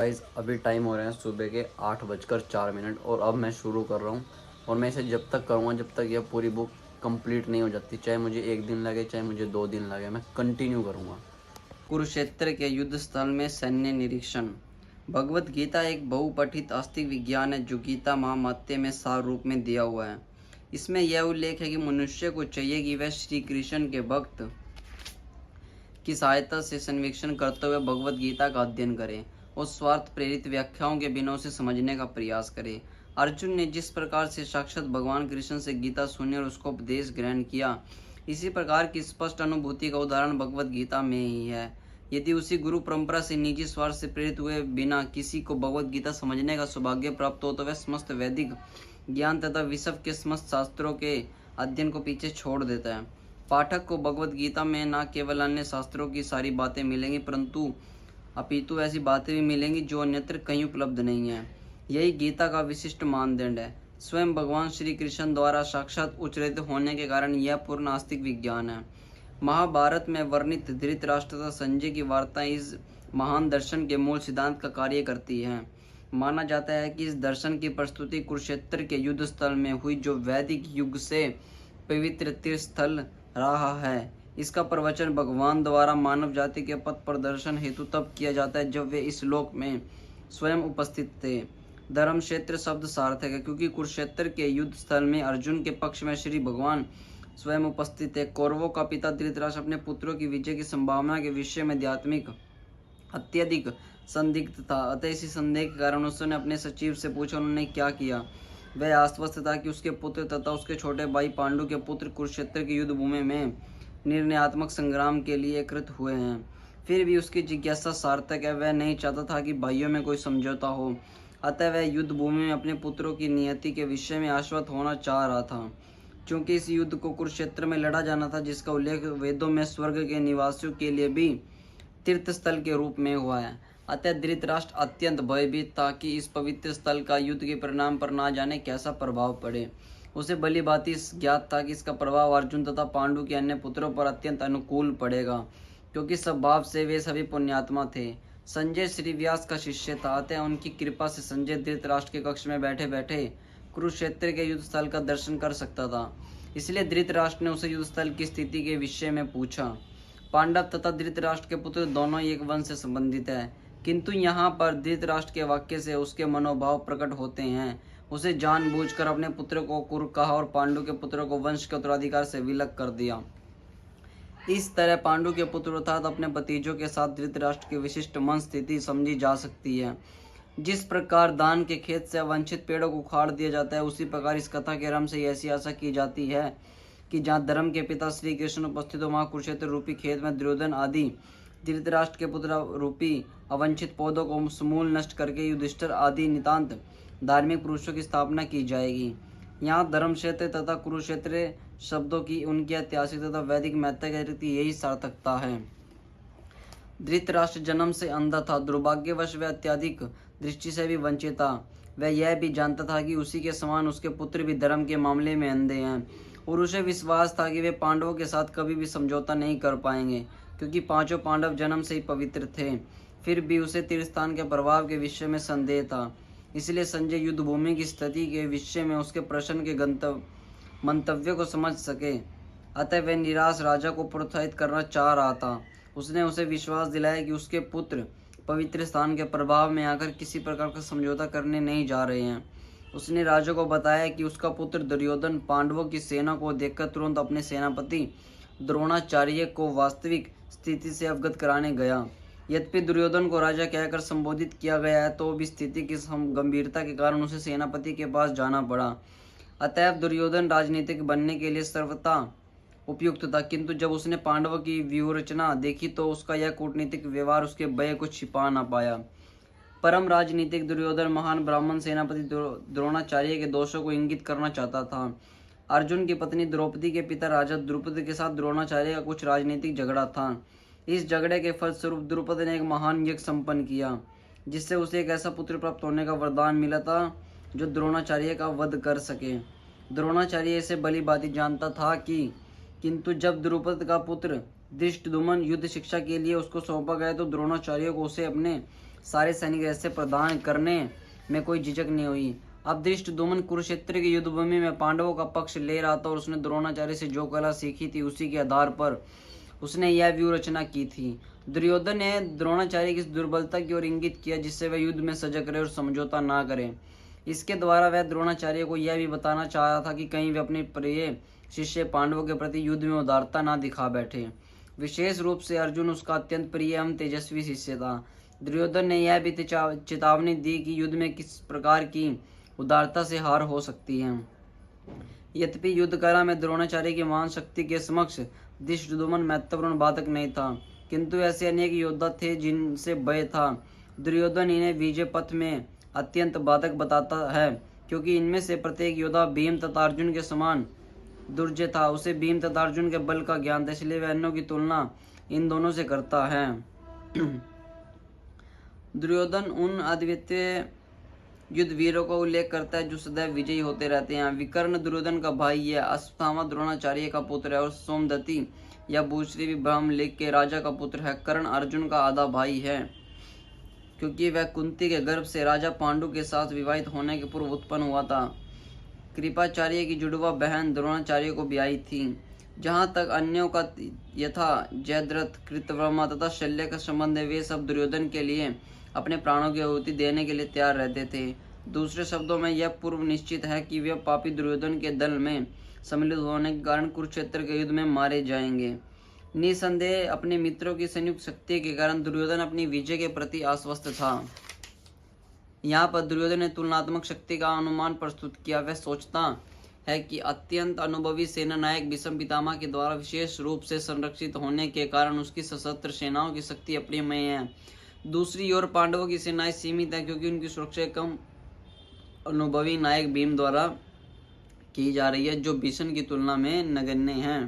Guys अभी time हो रहे हैं सुबह के 8:04 और अब मैं शुरू कर रहा हूँ। और मैं इसे जब तक करूँगा जब तक यह पूरी बुक कंप्लीट नहीं हो जाती, चाहे मुझे 1 दिन लगे चाहे मुझे 2 दिन लगे, मैं कंटिन्यू करूँगा। कुरुक्षेत्र के युद्ध स्थल में सैन्य निरीक्षण। भगवत गीता एक बहुपठित आस्तिक विज्ञान है जो गीता महात्म्य में सार रूप में दिया हुआ है। इसमें यह उल्लेख है कि मनुष्य को चाहिए कि वह श्री कृष्ण के भक्त की सहायता से सर्वेक्षण करते हुए भगवत गीता का अध्ययन करें और स्वार्थ प्रेरित व्याख्याओं के बिना उसे समझने का प्रयास करें। अर्जुन ने जिस प्रकार से साक्षात भगवान कृष्ण से गीता सुनी और उसको उपदेश ग्रहण किया, इसी प्रकार की स्पष्ट अनुभूति का उदाहरण भगवत गीता में ही है। यदि उसी गुरु परंपरा से निजी स्वार्थ से प्रेरित हुए बिना किसी को भगवत गीता समझने का सौभाग्य प्राप्त हो तो वह समस्त वैदिक ज्ञान तथा विश्व के समस्त शास्त्रों के अध्ययन को पीछे छोड़ देता है। पाठक को भगवत गीता में न केवल अन्य शास्त्रों की सारी बातें मिलेंगी परंतु अपितु ऐसी बातें भी मिलेंगी जो अन्यत्र कहीं उपलब्ध नहीं है। यही गीता का विशिष्ट मानदंड है। स्वयं भगवान श्री कृष्ण द्वारा साक्षात उच्चरित होने के कारण यह पूर्ण आस्तिक विज्ञान है। महाभारत में वर्णित धृतराष्ट्र तथा संजय की वार्ता इस महान दर्शन के मूल सिद्धांत का कार्य करती है। माना जाता है कि इस दर्शन की प्रस्तुति कुरुक्षेत्र के युद्ध स्थल में हुई जो वैदिक युग से पवित्र तीर्थ स्थल रहा है। इसका प्रवचन भगवान द्वारा मानव जाति के पथ प्रदर्शन हेतु तब किया जाता है जब वे इस लोक में स्वयं उपस्थित थे। धर्म क्षेत्र शब्द सार्थक है क्योंकि कुरुक्षेत्र के युद्ध स्थल में अर्जुन के पक्ष में श्री भगवान स्वयं उपस्थित है। कौरवों का पिता धृतराष्ट्र अपने पुत्रों की विजय की संभावना के विषय में आध्यात्मिक अत्यधिक संदिग्ध था, अतः इसी संदेह के कारण उसने अपने सचिव से पूछा उन्होंने क्या किया। वह आश्वस्त था कि उसके पुत्र तथा उसके छोटे भाई पांडु के पुत्र कुरुक्षेत्र की युद्ध भूमि में निर्णयात्मक संग्राम के लिए एकत्रित हुए हैं। फिर भी उसकी जिज्ञासा सार्थक है। वह नहीं चाहता था कि भाइयों में कोई समझौता हो, अतः वह युद्ध भूमि में अपने पुत्रों की नियति के विषय में आश्वस्त होना चाह रहा था। क्योंकि इस युद्ध को कुरुक्षेत्र में लड़ा जाना था जिसका उल्लेख वेदों में स्वर्ग के निवासियों के लिए भी तीर्थ स्थल के रूप में हुआ है, अतः धृतराष्ट्र अत्यंत भयभीत था कि इस पवित्र स्थल का युद्ध के परिणाम पर ना जाने कैसा प्रभाव पड़े। उसे भली भांति ज्ञात था कि इसका प्रभाव अर्जुन तथा पांडु के अन्य पुत्रों पर अत्यंत अनुकूल पड़ेगा क्योंकि स्वभाव से वे सभी पुण्यात्मा थे। संजय श्री व्यास का शिष्य था, अतः उनकी कृपा से संजय धृतराष्ट्र के कक्ष में बैठे बैठे कुरुक्षेत्र के युद्ध स्थल का दर्शन कर सकता था। इसलिए धृतराष्ट्र ने उसे युद्ध स्थल की स्थिति के विषय में पूछा। पांडव तथा धृतराष्ट्र के पुत्र दोनों एक वंश से संबंधित है, किंतु यहाँ पर धृतराष्ट्र के वाक्य से उसके मनोभाव प्रकट होते हैं। उसे जानबूझकर अपने पुत्र को कुरु कहा और पांडु के पुत्रों को वंश के उत्तराधिकार से विलग कर दिया। इस तरह पांडु के पुत्र अर्थात अपने भतीजों के साथ धृतराष्ट्र की विशिष्ट मन स्थिति समझी जा सकती है। जिस प्रकार धान के खेत से अवांछित पेड़ों को उखाड़ दिया जाता है, उसी प्रकार इस कथा के आरंभ से ऐसी आशा की जाती है कि जहाँ धर्म के पिता श्री कृष्ण उपस्थित हो वहाँ कुरुक्षेत्र रूपी खेत में दुर्योधन आदि धृतराष्ट्र के पुत्र रूपी अवंचित पौधों को समूल नष्ट करके युधिष्ठिर आदि नितांत धार्मिक पुरुषों की स्थापना की जाएगी। यहाँ धर्म क्षेत्र तथा कुरुक्षेत्र शब्दों की उनकी ऐतिहासिक तथा वैदिक महत्ता के अतिरिक्त यही सार्थकता है। धृतराष्ट्र जन्म से अंधा था, दुर्भाग्यवश वह अत्यधिक दृष्टि से भी वंचित था। वह यह भी जानता था कि उसी के समान उसके पुत्र भी धर्म के मामले में अंधे हैं और उसे विश्वास था कि वे पांडवों के साथ कभी भी समझौता नहीं कर पाएंगे क्योंकि पांचों पांडव जन्म से ही पवित्र थे। फिर भी उसे तीर्थस्थान के प्रभाव के विषय में संदेह था, इसलिए संजय युद्ध भूमि की स्थिति के विषय में उसके प्रश्न के मंतव्य को समझ सके, अतः वह निराश राजा को प्रोत्साहित करना चाह रहा था। उसने उसे विश्वास दिलाया कि उसके पुत्र पवित्र स्थान के प्रभाव में आकर किसी प्रकार का समझौता करने नहीं जा रहे हैं। उसने राजा को बताया कि उसका पुत्र दुर्योधन पांडवों की सेना को देखकर तुरंत अपने सेनापति द्रोणाचार्य को वास्तविक स्थिति से अवगत कराने गया। यद्यपि दुर्योधन को राजा कहकर संबोधित किया गया है तो भी स्थिति की गंभीरता के कारण उसे सेनापति के पास जाना पड़ा। अतएव दुर्योधन राजनीतिक बनने के लिए सर्वथा उपयुक्त था, किंतु जब उसने पांडवों की व्यूहरचना देखी तो उसका यह कूटनीतिक व्यवहार उसके भय को छिपा न पाया। परम राजनीतिक दुर्योधन महान ब्राह्मण सेनापति द्रोणाचार्य के दोषों को इंगित करना चाहता था। अर्जुन की पत्नी द्रौपदी के पिता राजा द्रुपद के साथ द्रोणाचार्य का कुछ राजनीतिक झगड़ा था। इस झगड़े के फलस्वरूप द्रुपद ने एक महान यज्ञ संपन्न किया जिससे उसे एक ऐसा पुत्र प्राप्त होने का वरदान मिला था जो द्रोणाचार्य का वध कर सके। द्रोणाचार्य इसे भली भांति जानता था किंतु जब द्रुपद का पुत्र धृष्टद्युम्न युद्ध शिक्षा के लिए उसको सौंपा गया तो द्रोणाचार्य को उसे अपने सारे सैनिक रहस्य प्रदान करने में कोई झिझक नहीं हुई। अब धृष्टद्युम्न कुरुक्षेत्र की युद्ध भूमि में पांडवों का पक्ष ले रहा था और उसने द्रोणाचार्य से जो कला सीखी थी उसी के आधार पर उसने यह व्यूह रचना की थी। दुर्योधन ने द्रोणाचार्य की दुर्बलता की ओर इंगित किया जिससे वह युद्ध में सजग रहे और समझौता ना करे। इसके द्वारा वह द्रोणाचार्य को यह भी बताना चाह रहा था कि कहीं वे अपने प्रिय शिष्य पांडवों के प्रति युद्ध में उदारता ना दिखा बैठे। विशेष रूप से अर्जुन उसका अत्यंत प्रिय एवं तेजस्वी शिष्य था। दुर्योधन ने यह भी चेतावनी दी कि युद्ध में किस प्रकार की उदारता से हार हो सकती है। यद्यपि युद्ध कला में द्रोणाचार्य की महान शक्ति के समक्ष धृष्टद्युम्न महत्वपूर्ण बाधक नहीं था, किंतु ऐसे अनेक योद्धा थे जिनसे भय था। दुर्योधन इन्हें विजय पथ में अत्यंत बाधक बताता है, क्योंकि इनमें से प्रत्येक योद्धा भीम तथा अर्जुन के समान दुर्जय था। उसे भीम तथा अर्जुन के बल का ज्ञान था, इसलिए वह अन्यों की तुलना इन दोनों से करता है। दुर्योधन उन अद्वितीय युद्ध वीरों का उल्लेख करता है जो सदैव विजयी होते रहते हैं। विकर्ण दुर्योधन का भाई है, अश्वत्थामा द्रोणाचार्य का पुत्र है और सोमदत्ति या भूश्री भी ब्रह्मलेख के राजा का पुत्र है। कर्ण अर्जुन का आधा भाई है, क्योंकि वह कुंती के गर्भ से राजा पांडु के साथ विवाहित होने के पूर्व उत्पन्न हुआ था। कृपाचार्य की जुड़वा बहन द्रोणाचार्य को ब्याही थी। जहाँ तक अन्यों का यथा जयद्रथ, कृतवर्मा तथा शल्य का संबंध है, वे सब दुर्योधन के लिए अपने प्राणों की आहुति देने के लिए तैयार रहते थे। दूसरे शब्दों में यह पूर्व निश्चित है कि वे पापी दुर्योधन के दल में सम्मिलित होने के कारण कुरुक्षेत्र के युद्ध में मारे जाएंगे। निसंदेह अपने मित्रों की संयुक्त शक्ति के कारण दुर्योधन अपनी विजय के प्रति आश्वस्त था। यहाँ पर दुर्योधन ने तुलनात्मक शक्ति का अनुमान प्रस्तुत किया। वह सोचता है कि अत्यंत अनुभवी सेना नायक भीष्म पितामह के द्वारा विशेष रूप से संरक्षित होने के कारण उसकी सशस्त्र सेनाओं की शक्ति अप्रियमेय है। दूसरी ओर पांडवों की सेनाएं सीमित है, क्योंकि उनकी सुरक्षा कम अनुभवी नायक भीम द्वारा की जा रही है, जो भीष्म की तुलना में नगण्य है।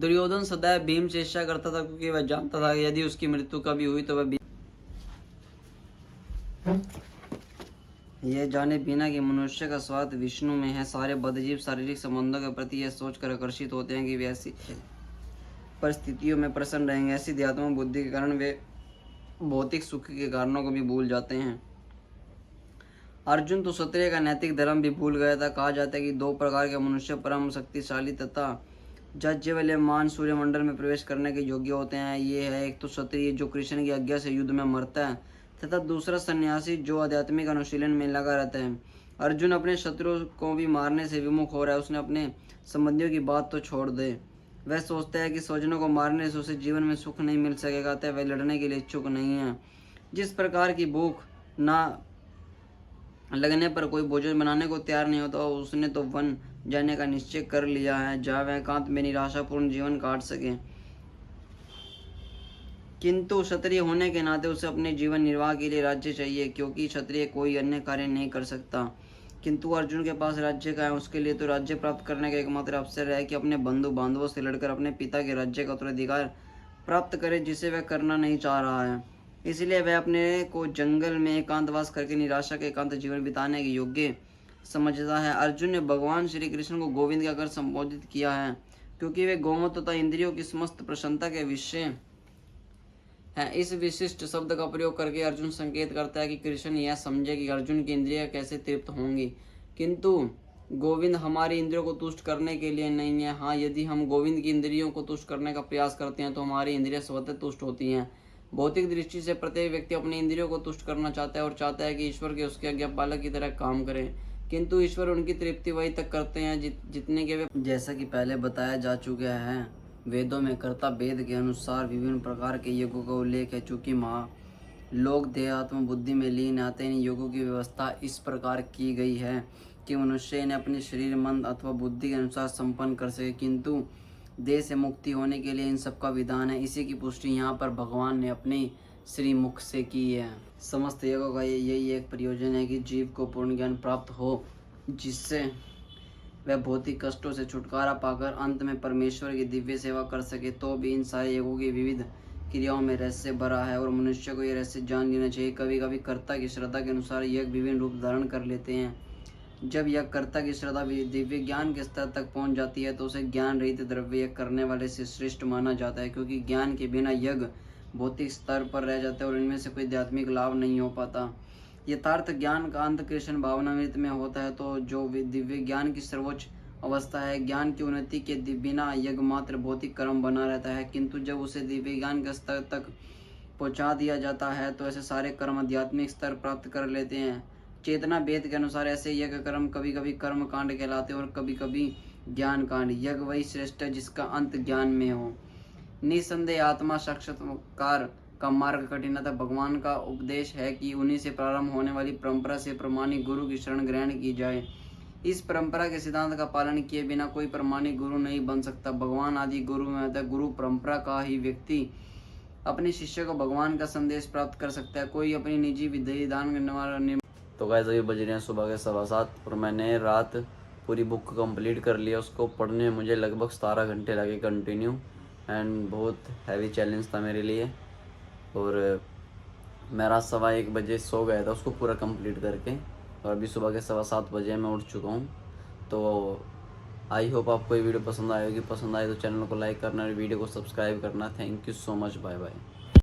दुर्योधन सदैव भीम से ईर्ष्या करता था, क्योंकि वह जानता था कि यदि उसकी मृत्यु कभी हुई तो वह यह जाने बिना कि मनुष्य का स्वार्थ विष्णु में है। सारे बद्धजीव शारीरिक संबंधों के प्रति यह सोचकर आकर्षित होते हैं कि वे ऐसी परिस्थितियों में प्रसन्न रहेंगे। ऐसी ध्यात्मक बुद्धि के कारण वे भौतिक सुख के कारणों को भी भूल जाते हैं। अर्जुन तो क्षत्रिय का नैतिक धर्म भी भूल गया था। कहा जाता है कि दो प्रकार के मनुष्य परम शक्तिशाली तथा जज्जवल्यमान सूर्यमंडल में प्रवेश करने के योग्य होते हैं। ये है, एक तो क्षत्रिय जो कृष्ण की आज्ञा से युद्ध में मरता है, तथा दूसरा सन्यासी जो आध्यात्मिक अनुशीलन में लगा रहता है। अर्जुन अपने शत्रुओं को भी मारने से विमुख हो रहा है। उसने अपने संबंधियों की बात तो छोड़ दे। वह सोचता है कि स्वजनों को मारने से उसे जीवन में सुख नहीं मिल सकेगा, अतः वह लड़ने के लिए इच्छुक नहीं है। जिस प्रकार की भूख ना लगने पर कोई भोजन बनाने को तैयार नहीं होता, उसने तो वन जाने का निश्चय कर लिया है, जहाँ वह एकांत में निराशापूर्ण जीवन काट सके। किंतु क्षत्रिय होने के नाते उसे अपने जीवन निर्वाह के लिए राज्य चाहिए, क्योंकि क्षत्रिय कोई अन्य कार्य नहीं कर सकता। किंतु अर्जुन के पास राज्य का है। उसके लिए तो राज्य प्राप्त करने का एकमात्र अवसर है कि अपने बंधु बांधवों से लड़कर अपने पिता के राज्य का उत्तराधिकार प्राप्त करे, जिसे वह करना नहीं चाह रहा है। इसलिए वह अपने को जंगल में एकांतवास करके निराशा के एकांत जीवन बिताने के योग्य समझता है। अर्जुन ने भगवान श्री कृष्ण को गोविंद कहकर संबोधित किया है, क्योंकि वे गोमों तथा इंद्रियों की समस्त प्रसन्नता के विषय है। इस विशिष्ट शब्द का प्रयोग करके अर्जुन संकेत करता है कि कृष्ण यह समझे कि अर्जुन की इंद्रियां कैसे तृप्त होंगी, किंतु गोविंद हमारी इंद्रियों को तुष्ट करने के लिए नहीं है। हाँ, यदि हम गोविंद की इंद्रियों को तुष्ट करने का प्रयास करते हैं तो हमारी इंद्रियां स्वतः तुष्ट होती हैं। भौतिक दृष्टि से प्रत्येक व्यक्ति अपनी इंद्रियों को तुष्ट करना चाहता है और चाहता है कि ईश्वर के उसके आज्ञापालक की तरह काम करें, किंतु ईश्वर उनकी तृप्ति वही तक करते हैं जितने के वे, जैसा कि पहले बताया जा चुका है, वेदों में कर्ता वेद के अनुसार विभिन्न प्रकार के योगों का उल्लेख है। चूंकि लोग देहात्म बुद्धि में लीन आते इन योगों की व्यवस्था इस प्रकार की गई है कि मनुष्य इन्हें अपने शरीर, मन अथवा बुद्धि के अनुसार संपन्न कर सके, किंतु देह से मुक्ति होने के लिए इन सब का विधान है। इसी की पुष्टि यहाँ पर भगवान ने अपने श्री मुख से की है। समस्त योगों का यही एक प्रयोजन है कि जीव को पूर्ण ज्ञान प्राप्त हो, जिससे वह भौतिक कष्टों से छुटकारा पाकर अंत में परमेश्वर की दिव्य सेवा कर सके। तो भी इन सारे योगों की विविध क्रियाओं में रहस्य भरा है और मनुष्य को यह रहस्य जान लेना चाहिए। कभी कभी कर्ता की श्रद्धा के अनुसार यज्ञ विभिन्न रूप धारण कर लेते हैं। जब यह कर्ता की श्रद्धा दिव्य ज्ञान के स्तर तक पहुंच जाती है तो उसे ज्ञान रहित द्रव्य यज्ञ करने वाले से श्रेष्ठ माना जाता है, क्योंकि ज्ञान के बिना यज्ञ भौतिक स्तर पर रह जाते हैं और इनमें से कोई आध्यात्मिक लाभ नहीं हो पाता। यथार्थ ज्ञान का अंत कृष्ण भावनामृत में होता है। तो जो दिव्य ज्ञान की सर्वोच्च अवस्था है, ज्ञान की उन्नति के बिना यज्ञ मात्र भौतिक कर्म बना रहता है, किंतु जब उसे दिव्य ज्ञान के स्तर तक पहुंचा दिया जाता है तो ऐसे सारे कर्म आध्यात्मिक स्तर प्राप्त कर लेते हैं। चेतना वेद के अनुसार ऐसे यज्ञ कर्म कभी कभी कर्म कांड कहलाते हैं और कभी कभी ज्ञान कांड। यज्ञ वही श्रेष्ठ है जिसका अंत ज्ञान में हो। निसंदेह आत्मा साक्षात्कार का मार्ग कठिन था। भगवान का उपदेश है कि उन्हीं से प्रारंभ होने वाली परंपरा से प्रमाणिक गुरु की शरण ग्रहण की जाए। इस परंपरा के सिद्धांत का पालन किए बिना कोई प्रमाणिक गुरु नहीं बन सकता। भगवान आदि गुरु में होता है। गुरु परंपरा का ही व्यक्ति अपने शिष्य को भगवान का संदेश प्राप्त कर सकता है। कोई अपनी निजी विधि दान करने वाला। तो गाइस अभी बज रहे हैं सुबह के 7:15 और मैंने रात पूरी बुक कंप्लीट कर लिया। उसको पढ़ने में मुझे लगभग 17 घंटे लगे कंटिन्यू, एंड बहुत हैवी चैलेंज था मेरे लिए। और मैं रात 1:15 बजे सो गया था उसको पूरा कंप्लीट करके, और अभी सुबह के 7:15 बजे मैं उठ चुका हूँ। तो आई होप आपको ये वीडियो पसंद आएगी। पसंद आए तो चैनल को लाइक करना और वीडियो को सब्सक्राइब करना। Thank you so much. Bye bye.